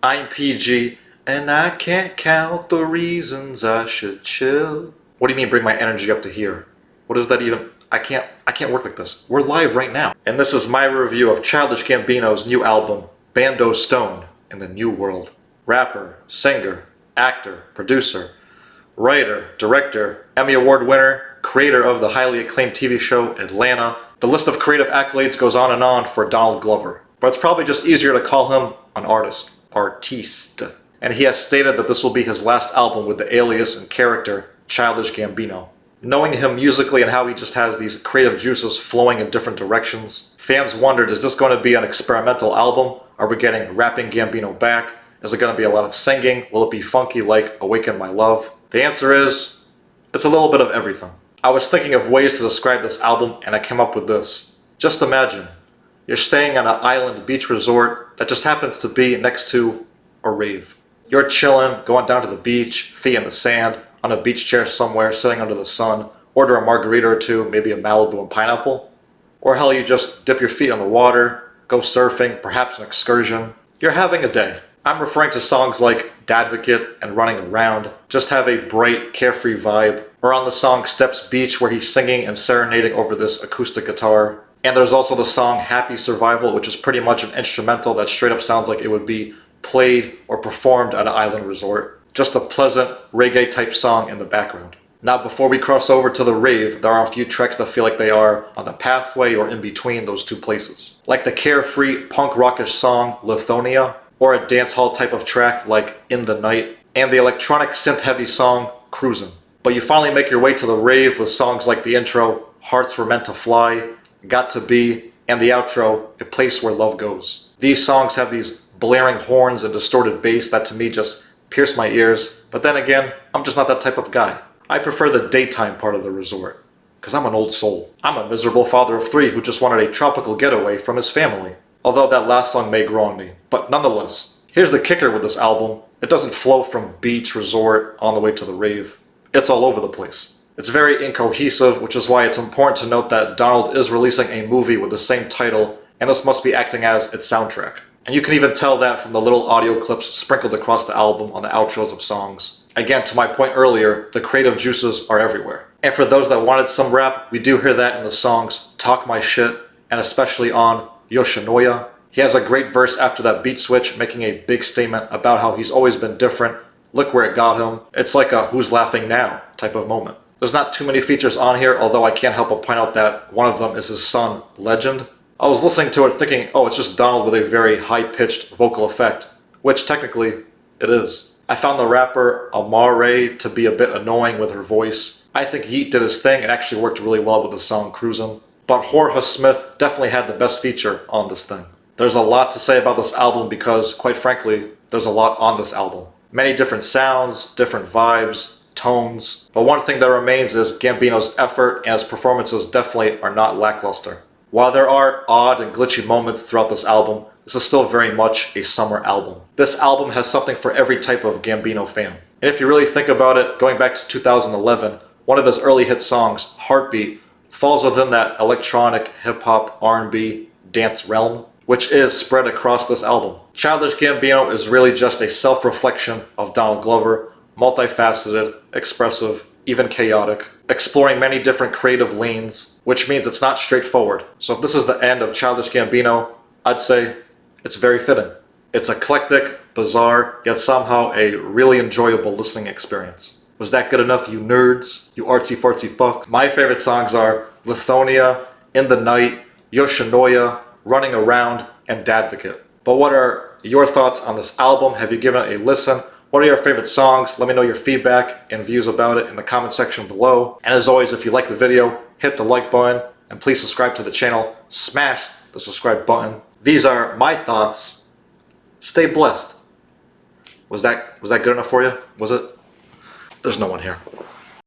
I'm PG, and I can't count the reasons I should chill. What do you mean bring my energy up to here? What does that even... I can't work like this. We're live right now. And this is my review of Childish Gambino's new album, Bando Stone in the New World. Rapper, singer, actor, producer, writer, director, Emmy Award winner, creator of the highly acclaimed TV show Atlanta. The list of creative accolades goes on and on for Donald Glover. But it's probably just easier to call him an artiste. And he has stated that this will be his last album with the alias and character Childish Gambino. Knowing him musically and how he just has these creative juices flowing in different directions, fans wondered, is this going to be an experimental album? Are we getting rapping Gambino back? Is it going to be a lot of singing? Will it be funky like Awaken My Love? The answer is, it's a little bit of everything. I was thinking of ways to describe this album and I came up with this. Just imagine, you're staying on an island beach resort that just happens to be next to a rave. You're chilling, going down to the beach, feet in the sand, on a beach chair somewhere, sitting under the sun, order a margarita or two, maybe a Malibu and pineapple. Or hell, you just dip your feet in the water, go surfing, perhaps an excursion. You're having a day. I'm referring to songs like Dadvocate and Running Around, just have a bright, carefree vibe. Or on the song Steps Beach where he's singing and serenading over this acoustic guitar. And there's also the song Happy Survival, which is pretty much an instrumental that straight up sounds like it would be played or performed at an island resort. Just a pleasant reggae type song in the background. Now before we cross over to the rave, there are a few tracks that feel like they are on the pathway or in between those two places. Like the carefree punk rockish song Lithonia, or a dance hall type of track like In the Night, and the electronic synth heavy song Cruisin'. But you finally make your way to the rave with songs like the intro Hearts Were Meant to Fly, Got to Be, and the outro, A Place Where Love Goes. These songs have these blaring horns and distorted bass that to me just pierce my ears, but then again, I'm just not that type of guy. I prefer the daytime part of the resort, because I'm an old soul. I'm a miserable father of three who just wanted a tropical getaway from his family. Although that last song may grow on me, but nonetheless, here's the kicker with this album. It doesn't flow from beach, resort, on the way to the rave. It's all over the place. It's very incohesive, which is why it's important to note that Donald is releasing a movie with the same title, and this must be acting as its soundtrack. And you can even tell that from the little audio clips sprinkled across the album on the outros of songs. Again, to my point earlier, the creative juices are everywhere. And for those that wanted some rap, we do hear that in the songs Talk My Shit, and especially on Yoshinoya. He has a great verse after that beat switch, making a big statement about how he's always been different. Look where it got him. It's like a who's laughing now type of moment. There's not too many features on here, although I can't help but point out that one of them is his son, Legend. I was listening to it thinking, oh, it's just Donald with a very high-pitched vocal effect, which technically it is. I found the rapper Amare to be a bit annoying with her voice. I think Yeet did his thing and actually worked really well with the song Cruisin'. But Jorge Smith definitely had the best feature on this thing. There's a lot to say about this album because, quite frankly, there's a lot on this album. Many different sounds, different vibes, tones. But one thing that remains is Gambino's effort and his performances definitely are not lackluster. While there are odd and glitchy moments throughout this album, this is still very much a summer album. This album has something for every type of Gambino fan. And if you really think about it, going back to 2011, one of his early hit songs, Heartbeat, falls within that electronic, hip-hop, R&B, dance realm, which is spread across this album. Childish Gambino is really just a self-reflection of Donald Glover, multifaceted, expressive, even chaotic, exploring many different creative lanes, which means it's not straightforward. So if this is the end of Childish Gambino, I'd say it's very fitting. It's eclectic, bizarre, yet somehow a really enjoyable listening experience. Was that good enough, you nerds? You artsy-fartsy fuck? My favorite songs are Lithonia, In the Night, Yoshinoya, Running Around, and Dadvocate. But what are your thoughts on this album? Have you given it a listen? What are your favorite songs? Let me know your feedback and views about it in the comment section below. And as always, if you liked the video, hit the like button and please subscribe to the channel. Smash the subscribe button. These are my thoughts. Stay blessed. Was that good enough for you? Was it? There's no one here.